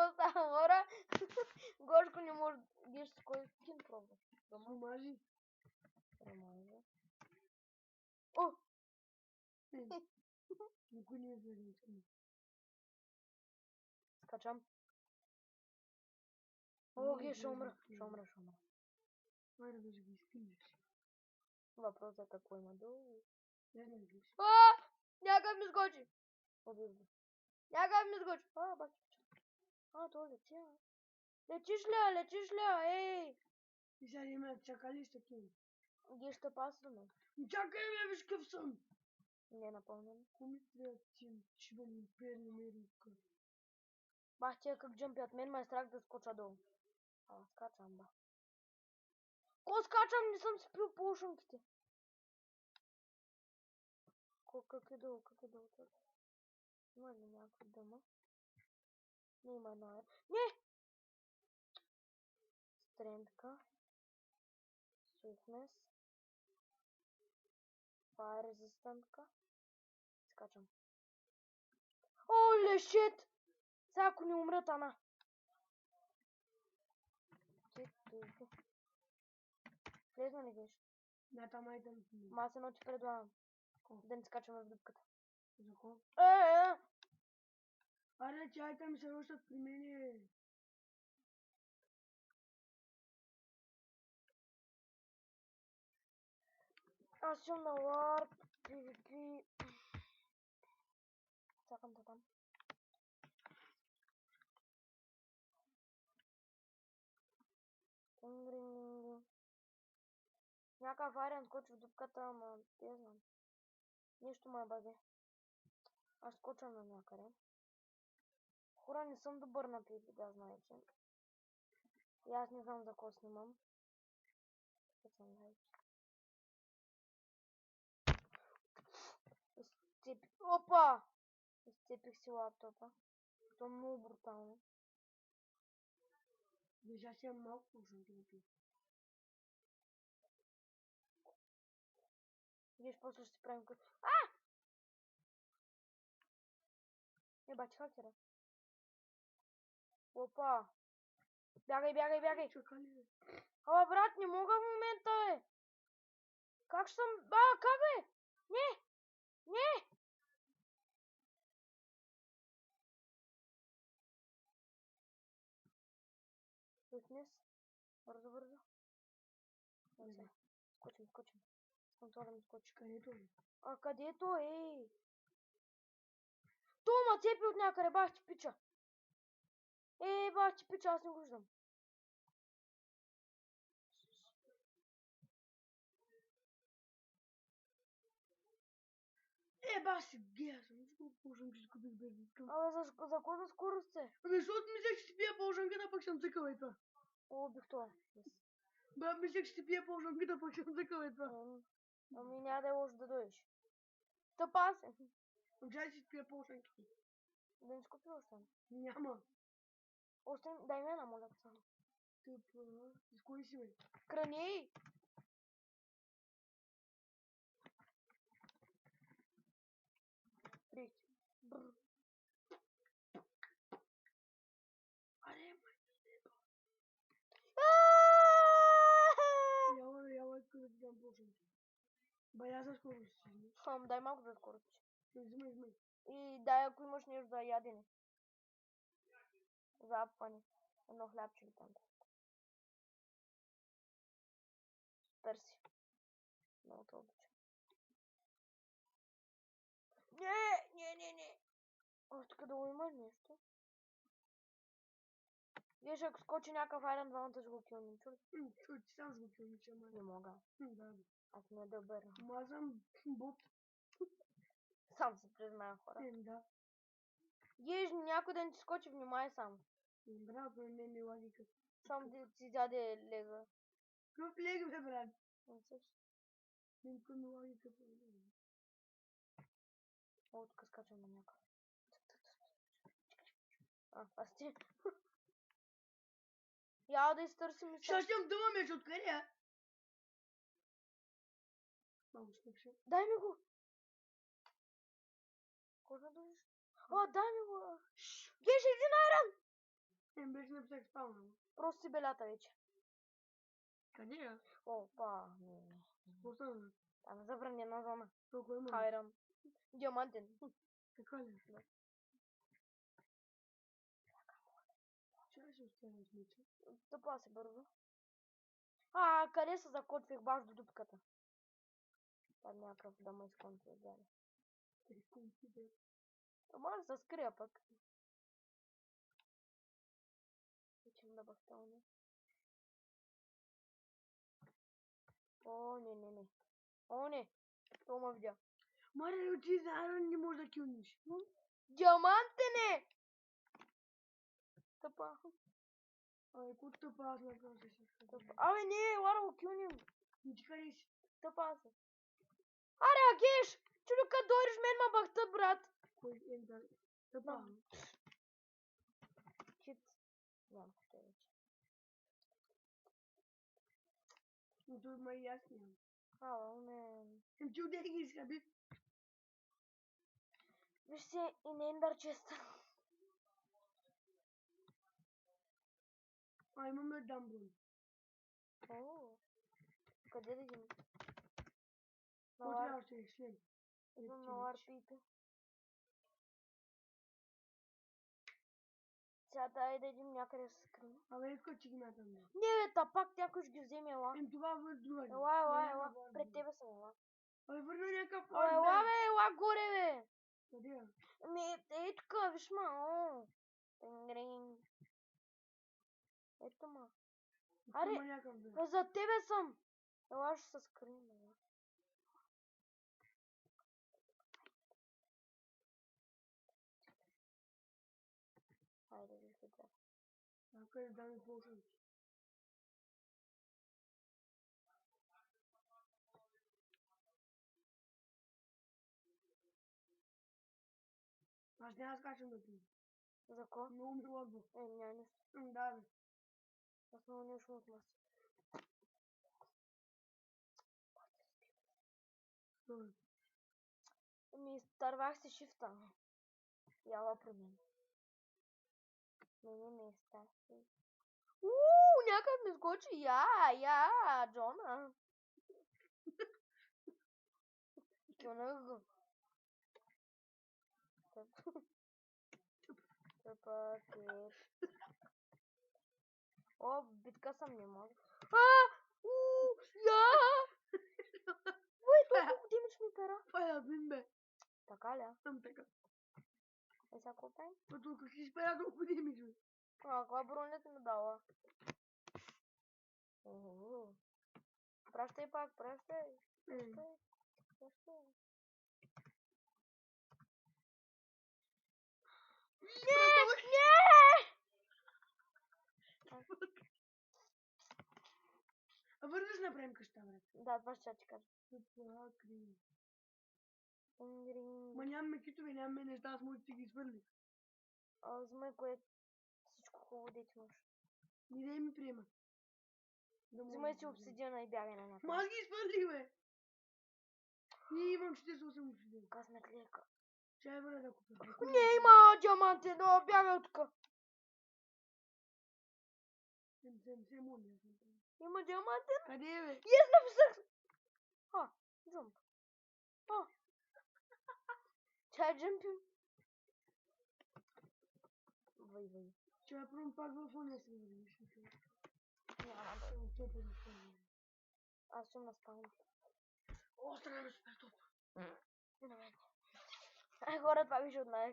става хора. Гошко не може. Геш с кой скин пробваш? Ромажи. Ромажи. О! Никой не е верен. Скачам. О, Геш, ще умра. Айде да ги изкинеш. Въпросът е какво има долу. Не знам Геш. Някак ми скочи. Някак ми скочи. Бачи. То летя. Летиш ли? Ей! И сега има чакали ще кине. Геш ще пасваме. Чакай ме, виж къв съм. Не напълнен. Коми трябва ти шибани перни мерика. Бах тия как джампят. Мен ме е страх да скоча долу. Скачам, ба. Ко скачам? Не съм си пил полушанките. Как е долу? Има ли някой дъма? Не има една. Не! Стрендка. Swiftness. Fire резистентка. Скачам. Оле, шит! Сега ако не умрат, Ана. Влезна ли геш? Да, там айдам. Аз едно ти предлагам. Да не скачаме в дупката. Защо? Аре, че айдам се рощат при мене. Аз съм на ларп. PvP. Чакам да там. Някакъв ариан скочи в дупката, ама не знам. Нещо ме бъде. Аз скочам на някъде. Хора, не съм добър на PvP, да знаете. И аз не знам за какво снимам. Опа! Изцепих си лаптопа. То е много брутално. Déjà си малко поженки. Виж, после ще си правим къде. Бачи хакера. Опа! Бягай! Чакали. Ама брат, не мога в момента, Как съм... как Не! Фитнес. Бързо. Скочим. С контрола ми скочи. Където е? Където е? То ма цепи от някъде, бах ти пича. Бах ти пича, аз не го виждам. Ба си, гея съм. Защо полжанки изкупих без да искам? За кой за скорост сте? Защото мислех, че си пия полжанката, пък съм цъкала и това. Бих това. Мислех, че си пия полжанката, пък съм цъкала и това. Ами няма да е лошо да дойдеш. Тъпа се. Чай си пия полжанките. Да не скупи още. Няма. Още дай ме една, моля. Тъпа. С кой си, бе? Крани! Бррр. Аре, май. Яла, искам да ти дам полжанки. Бая за скоро си. Дай малко за скорост. Взимай. И дай, ако имаш нещо за ядене. За апване. Едно хлябче или там. Търси. Много те обичам. Не. Тук долу има нещо. Виж, ако скочи някакъв айран, двамата ще го килнем. Чуй, ти сам ще го килниш, ама. Не мога. Да. Аз не е добър. Ама аз съм бот. Сам се призная, хора. Да. Виж, някой ден ти скочи, внимай сам. Брат, не ми логика. Сам ти даде лега. Какъв лег, бе, брат? Не също. Никой ми логика. Тук скачам на някакъв. Аз ти. Я да изтърсим и Ще ще дъма меч, откъде е? Малко спекше. Дай ми го. Кой да дойдеш? Дай ми го. Геш, един айран! ми беше написах спална. Просто си белята вече. Къде е? Опа, не. Остана. Там е забранена зона. Толкова има. Хайрам. Диамантен. Така ли? Да. Чай ще оставя смича. Тъпа се бързо. Къде се закотвих баш до дупката? Там някакъв да ме изконфи отзади. Може да се скрия пък. Учим да бахталня. О, не. О, не. То ме видя. Маре, очи за Айрон не може да килниш. Диамантене! Тъпа. Абе, ко тъпа аз на това се Тъпа. Абе, не, лара го килним. Ничи къде си? Тъпа се. Аре, Агеш! Чудо като дойдеш мен ма бахта, брат. Кой е да? Тъпа. Чит. Нямам ще вече. Но той ма и аз нямам. Ало, не. Съм ти отдели ги изхаби. Виж се и не ендър честа. Имаме дамбун. О, къде да ги? Какво трябва ще е член? Идвам на ларпите. Сега дай да идем някъде да се скрием. Абе, иска, че ги мятам. Не, бе, та пак някой ще ги вземе, ела. Това бъде друга. Ела. Пред тебе съм, ела. Абе, върна някакъв Абе, ела, бе, ела горе, бе. Къде е? Ей тука, виж ма, о. Тенгрин. Ето ма. Аре, Има някакъв бе. за тебе съм. Ела ще се скрием, ела. Хайде, ви се да. Къде да ми полшам? Аз няма скачам да ти. За ко? Много ми лагва. Няма нищо. Да, бе. Аз много не шум от маси. Стой. Изтървах си шифта. Яла при мен. Не стаси. Някак ми скочи. Джона. Кюнъг. Тъпа, кет. О, битка съм не може. Толкова димич ми пера. Това е админ, бе. Така ли? Съм така. Сега какво правим? Като как си спера толкова димич, бе. Каква бронята ми дала? Пращай пак, пращай. Не! А върнеш направим къща, брат. Да, това ще ти кажа. Това кри. Ма нямаме китове, нямаме неща, аз може да си ги свърлих. Взимай което всичко хубаво дете можеш. Ни да ми приема. Взимай си обсидиана и бягай на някъде. Ма аз ги свърлих, бе. И имам 48 обсидиана. Късмет лека. Чай бъде да купя. Не, има диамантен, но бягай от тук. Има диамантен? Къде е, бе? Yes, написах. Джумп. Чай джампим. Вай. Чай пробвам пак в фоня си да видиш. Няма да. Аз съм на спална. О, трябва да супер топ. Хора, това виж от най